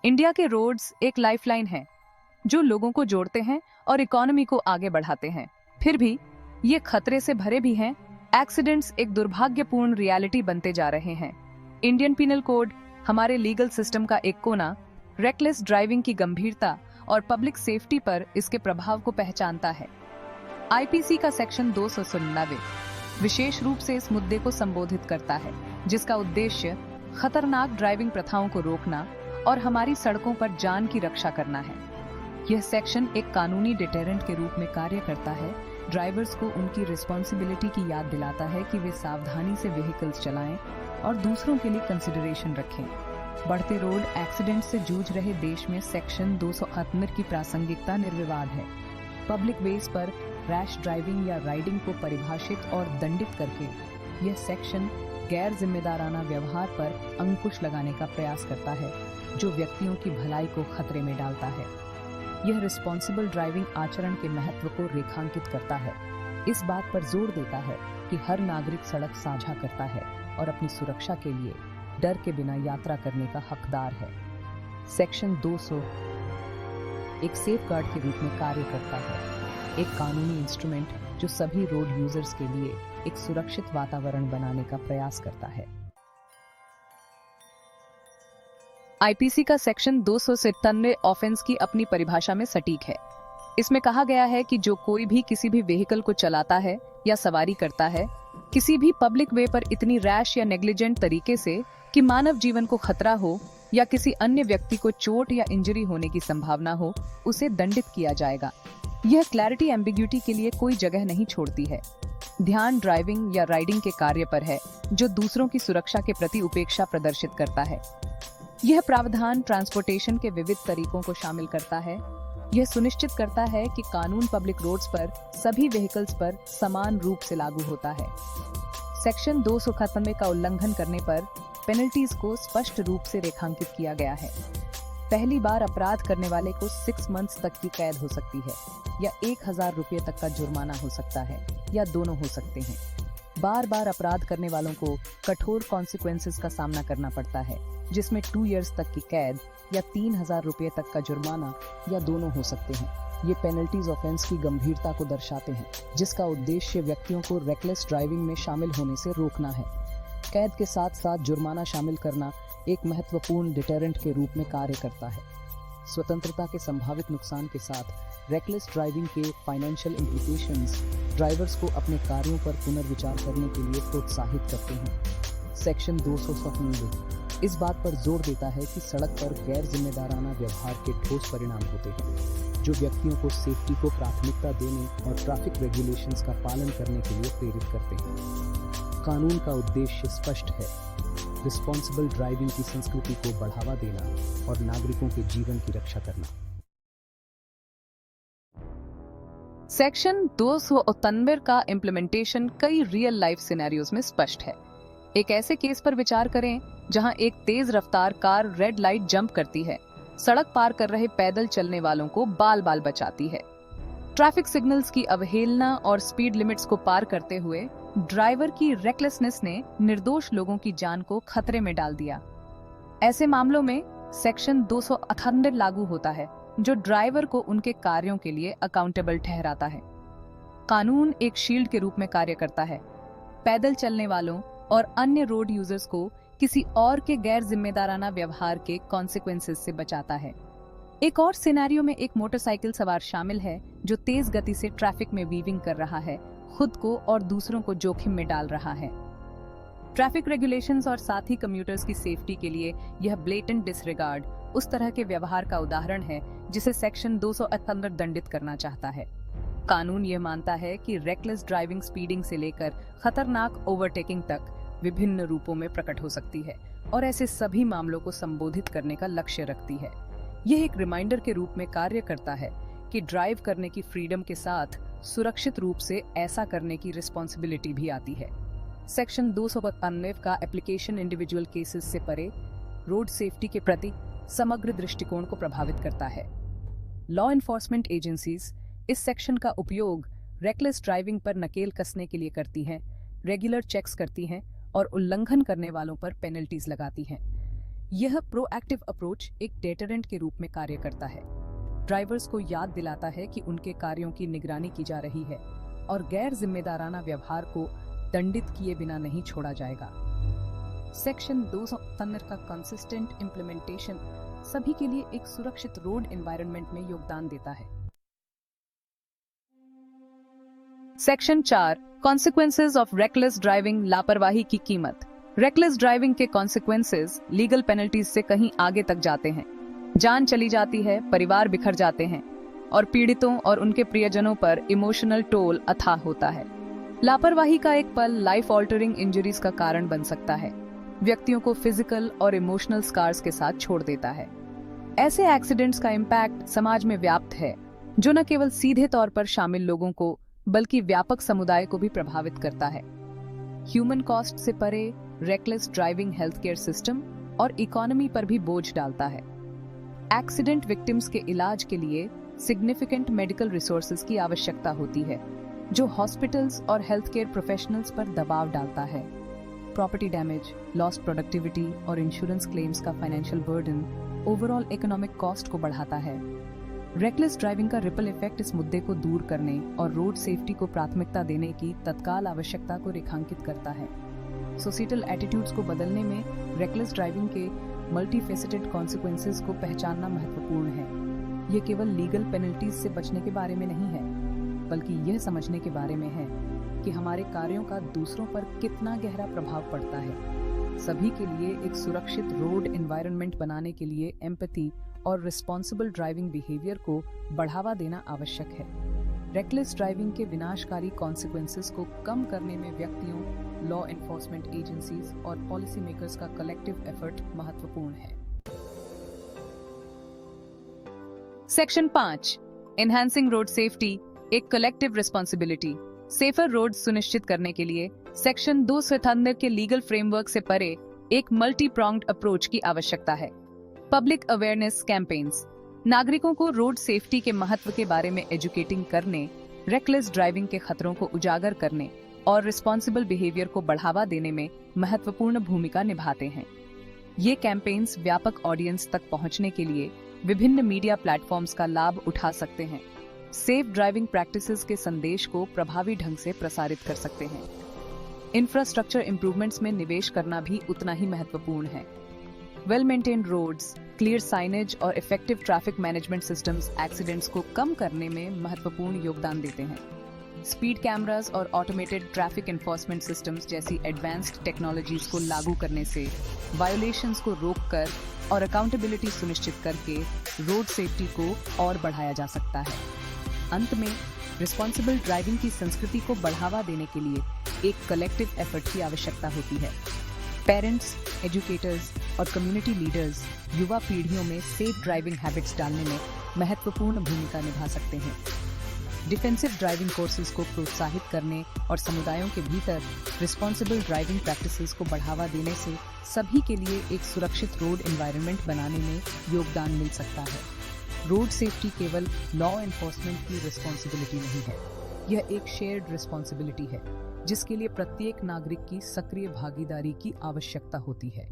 India के roads एक lifeline है जो लोगों को जोड़ते हैं और इकोनॉमी को आगे बढ़ाते हैं। फिर भी ये खतरे से भरे भी हैं। एक्सीडेंट्स एक दुर्भाग्यपूर्ण रियलिटी बनते जा रहे हैं। इंडियन पिनल कोड हमारे लीगल सिस्टम का एक कोना रेकलेस ड्राइविंग की गंभीरता और पब्लिक सेफ्टी पर इसके प्रभाव को पहचानता है। आईपीसी का सेक्शन 299 विशेष रूप से इस मुद्दे को संबोधित करता है, जिसका उद्देश्य खतरनाक ड्राइविंग प्रथाओं को रोकना और हमारी सड़कों पर जान की रक्षा करना है। यह सेक्शन एक कानूनी डिटेरेंट के रूप में कार्य करता है। ड्राइवर्स को उनकी रिस्पॉन्सिबिलिटी की याद दिलाता है कि वे सावधानी से व्हीकल्स चलाएं और दूसरों के लिए कंसिडरेशन रखें। बढ़ते रोड एक्सीडेंट से जूझ रहे देश में सेक्शन 298 की प्रासंगिकता निर्विवाद है। पब्लिक वेज पर रैश ड्राइविंग या राइडिंग को परिभाषित और दंडित करके यह सेक्शन गैर जिम्मेदाराना व्यवहार पर अंकुश लगाने का प्रयास करता है, जो व्यक्तियों की भलाई को खतरे में डालता है। यह रिस्पॉन्सिबल ड्राइविंग आचरण के महत्व को रेखांकित करता है, इस बात पर जोर देता है कि हर नागरिक सड़क साझा करता है और अपनी सुरक्षा के लिए डर के बिना यात्रा करने का हकदार है। सेक्शन 200 एक सेफगार्ड के रूप में कार्य करता है, एक कानूनी इंस्ट्रूमेंट जो सभी रोड यूजर्स के लिए एक सुरक्षित वातावरण बनाने का प्रयास करता है। आईपीसी का सेक्शन 297 ऑफेंस की अपनी परिभाषा में सटीक है। इसमें कहा गया है कि जो कोई भी किसी भी व्हीकल को चलाता है या सवारी करता है किसी भी पब्लिक वे पर इतनी रैश या नेग्लिजेंट तरीके से कि मानव जीवन को खतरा हो या किसी अन्य व्यक्ति को चोट या इंजरी होने की संभावना हो, उसे दंडित किया जाएगा। यह क्लैरिटी एम्बिग्यूटी के लिए कोई जगह नहीं छोड़ती है। ध्यान ड्राइविंग या राइडिंग के कार्य पर है जो दूसरों की सुरक्षा के प्रति उपेक्षा प्रदर्शित करता है। यह प्रावधान ट्रांसपोर्टेशन के विविध तरीकों को शामिल करता है। यह सुनिश्चित करता है कि कानून पब्लिक रोड्स पर सभी व्हीकल्स पर समान रूप से लागू होता है। सेक्शन 299 का उल्लंघन करने पर पेनल्टीज को स्पष्ट रूप से रेखांकित किया गया है। पहली बार अपराध करने वाले को 6 मंथ्स तक की कैद हो सकती है या 1000 रुपये तक का जुर्माना हो सकता है या दोनों हो सकते हैं। बार बार अपराध करने वालों को कठोर कॉन्सिक्वेंसेस का सामना करना पड़ता है, जिसमें 2 इयर्स तक की कैद या 3000 रुपये तक का जुर्माना या दोनों हो सकते हैं। ये पेनल्टीज ऑफेंस की गंभीरता को दर्शाते हैं, जिसका उद्देश्य व्यक्तियों को रेकलेस ड्राइविंग में शामिल होने से रोकना है। कैद के साथ साथ जुर्माना शामिल करना एक महत्वपूर्ण डिटेरेंट के रूप में कार्य करता है। स्वतंत्रता के संभावित नुकसान के साथ रेकलेस ड्राइविंग के फाइनेंशियल इम्प्लीकेशंस ड्राइवर्स को अपने कार्यों पर पुनर्विचार करने के लिए प्रोत्साहित करते हैं। सेक्शन 297 इस बात पर जोर देता है कि सड़क पर गैर जिम्मेदाराना व्यवहार के ठोस परिणाम होते हैं, जो व्यक्तियों को सेफ्टी को प्राथमिकता देने और ट्रैफिक रेगुलेशंस का पालन करने के लिए प्रेरित करते हैं। कानून का उद्देश्य स्पष्ट है, रिस्पॉन्सिबल ड्राइविंग की संस्कृति को बढ़ावा देना और नागरिकों के जीवन की रक्षा करना। सेक्शन 299 का इम्प्लीमेंटेशन कई रियल लाइफ सिनेरियोज में स्पष्ट है। एक ऐसे केस पर विचार करें जहां एक तेज रफ्तार कार रेड लाइट जंप करती है, सड़क पार कर रहे पैदल चलने वालों को बाल बाल बचाती है। ट्रैफिक सिग्नल्स की अवहेलना और स्पीड लिमिट्स को पार करते हुए ड्राइवर की रेकलेसनेस ने निर्दोष लोगों की जान को खतरे में डाल दिया। ऐसे मामलों में सेक्शन 298 लागू होता है, जो ड्राइवर को उनके कार्यों के लिए अकाउंटेबल ठहराता है। कानून एक शील्ड के रूप में कार्य करता है, पैदल चलने वालों और अन्य रोड यूजर्स को किसी और के गैर जिम्मेदाराना व्यवहार के कॉन्सिक्वेंसेस से बचाता है। एक और सिनेरियो में एक मोटरसाइकिल सवार शामिल है जो तेज गति से ट्रैफिक में वीविंग कर रहा है, खुद को और दूसरों को जोखिम में डाल रहा है। ट्रैफिक रेगुलेशंस और साथ ही कम्यूटर्स की सेफ्टी के लिए यह ब्लेटेंट डिसरिगार्ड उस तरह के व्यवहार का उदाहरण है जिसे सेक्शन 298 दंडित करना चाहता है। कानून यह मानता है कि रेकलेस ड्राइविंग स्पीडिंग से लेकर खतरनाक ओवरटेकिंग तक विभिन्न रूपों में प्रकट हो सकती है और ऐसे सभी मामलों को संबोधित करने का लक्ष्य रखती है। यह एक रिमाइंडर के रूप में कार्य करता है कि ड्राइव करने की फ्रीडम के साथ सुरक्षित रूप से ऐसा करने की रिस्पॉन्सिबिलिटी भी आती है। सेक्शन 299 का एप्लीकेशन इंडिविजुअल केसेस से परे रोड सेफ्टी के प्रति समग्र दृष्टिकोण को प्रभावित करता है। लॉ एनफोर्समेंट एजेंसीज इस सेक्शन का उपयोग रेकलेस ड्राइविंग पर नकेल कसने के लिए करती हैं, रेगुलर चेक्स करती हैं और उल्लंघन करने वालों पर पेनल्टीज लगाती हैं। यह प्रोएक्टिव अप्रोच एक डेटरेंट के रूप में कार्य करता है। ड्राइवर्स को याद दिलाता है कि उनके कार्यों की निगरानी की जा रही है और गैर जिम्मेदाराना व्यवहार को दंडित किए बिना नहीं छोड़ा जाएगा। सेक्शन 293 का कंसिस्टेंट इम्प्लीमेंटेशन सभी के लिए एक सुरक्षित रोड एनवायरनमेंट में योगदान देता है। Section 4 consequences of reckless driving, लापरवाही की कीमत। रेकलेस ड्राइविंग के कॉन्सिक्वेंसेज लीगल पेनल्टीज से कहीं आगे तक जाते हैं। जान चली जाती है, परिवार बिखर जाते हैं और पीड़ितों और उनके प्रियजनों पर इमोशनल टोल अथाह होता है। लापरवाही का एक पल लाइफ ऑल्टरिंग इंजरीज का कारण बन सकता है, व्यक्तियों को फिजिकल और इमोशनल स्कार्स के साथ छोड़ देता है। ऐसे एक्सीडेंट्स का इम्पैक्ट समाज में व्याप्त है, जो न केवल सीधे तौर पर शामिल लोगों को बल्कि व्यापक समुदाय को भी प्रभावित करता है। ह्यूमन कॉस्ट से परे reckless driving health care system और इकोनॉमी पर भी बोझ डालता है। एक्सीडेंट विक्टिम्स के इलाज के लिए सिग्निफिकेंट मेडिकल रिसोर्सेज की आवश्यकता होती है, जो हॉस्पिटल्स और हेल्थ केयर प्रोफेशनल्स पर दबाव डालता है। प्रॉपर्टी डैमेज, लॉस्ट प्रोडक्टिविटी और इंश्योरेंस क्लेम्स का financial burden overall economic cost को बढ़ाता है। रेकलेस ड्राइविंग का रिपल इफेक्ट इस मुद्दे को दूर करने और रोड सेफ्टी को प्राथमिकता देने की तत्काल आवश्यकता को रेखांकित करता है। सोसाइटल एटीट्यूड्स को बदलने में रेकलेस ड्राइविंग के मल्टीफेसेटेड कॉन्सिक्वेंसेस को पहचानना महत्वपूर्ण है। ये केवल लीगल पेनल्टीज से बचने के बारे में नहीं है, बल्कि यह समझने के बारे में है कि हमारे कार्यों का दूसरों पर कितना गहरा प्रभाव पड़ता है। सभी के लिए एक सुरक्षित रोड एनवायरनमेंट बनाने के लिए एम्पैथी और रिस्पॉन्सिबल ड्राइविंग बिहेवियर को बढ़ावा देना आवश्यक है। रेकलेस ड्राइविंग के विनाशकारी कॉन्सिक्वेंसेस को कम करने में व्यक्तियों, लॉ एनफोर्समेंट एजेंसीज और पॉलिसी मेकर्स का कलेक्टिव एफर्ट महत्वपूर्ण है। सेक्शन 5 एनहांसिंग रोड सेफ्टी, एक कलेक्टिव रिस्पॉन्सिबिलिटी। सेफर रोड सुनिश्चित करने के लिए सेक्शन 293 के लीगल फ्रेमवर्क से परे एक मल्टी प्रॉन्ग्ड अप्रोच की आवश्यकता है। पब्लिक अवेयरनेस कैंपेन्स, नागरिकों को रोड सेफ्टी के महत्व के बारे में एजुकेटिंग करने, रेकलेस ड्राइविंग के खतरों को उजागर करने और रिस्पॉन्सिबल बिहेवियर को बढ़ावा देने में महत्वपूर्ण भूमिका निभाते हैं। ये कैंपेन्स व्यापक ऑडियंस तक पहुंचने के लिए विभिन्न मीडिया प्लेटफॉर्म्स का लाभ उठा सकते हैं। सेफ ड्राइविंग प्रैक्टिसेस के संदेश को प्रभावी ढंग से प्रसारित कर सकते हैं। इंफ्रास्ट्रक्चर इंप्रूवमेंट्स में निवेश करना भी उतना ही महत्वपूर्ण है। Well maintained roads, clear signage और effective traffic management systems accidents को कम करने में महत्वपूर्ण योगदान देते हैं। स्पीड कैमरास और ऑटोमेटेड ट्रैफिक एनफोर्समेंट सिस्टम्स जैसी एडवांस्ड टेक्नोलॉजीज को लागू करने से वायोलेशंस को रोककर और अकाउंटेबिलिटी सुनिश्चित करके रोड सेफ्टी को और बढ़ाया जा सकता है। अंत में रिस्पॉन्सिबल ड्राइविंग की संस्कृति को बढ़ावा देने के लिए एक कलेक्टिव एफर्ट की आवश्यकता होती है। पेरेंट्स, एजुकेटर्स और कम्युनिटी लीडर्स युवा पीढ़ियों में सेफ ड्राइविंग हैबिट्स डालने में महत्वपूर्ण भूमिका निभा सकते हैं। डिफेंसिव ड्राइविंग कोर्सेज को प्रोत्साहित करने और समुदायों के भीतर रिस्पॉन्सिबल ड्राइविंग प्रैक्टिसेस को बढ़ावा देने से सभी के लिए एक सुरक्षित रोड एनवायरनमेंट बनाने में योगदान मिल सकता है। रोड सेफ्टी केवल लॉ एनफोर्समेंट की रिस्पॉन्सिबिलिटी नहीं है, यह एक शेयर्ड रिस्पॉन्सिबिलिटी है जिसके लिए प्रत्येक नागरिक की सक्रिय भागीदारी की आवश्यकता होती है।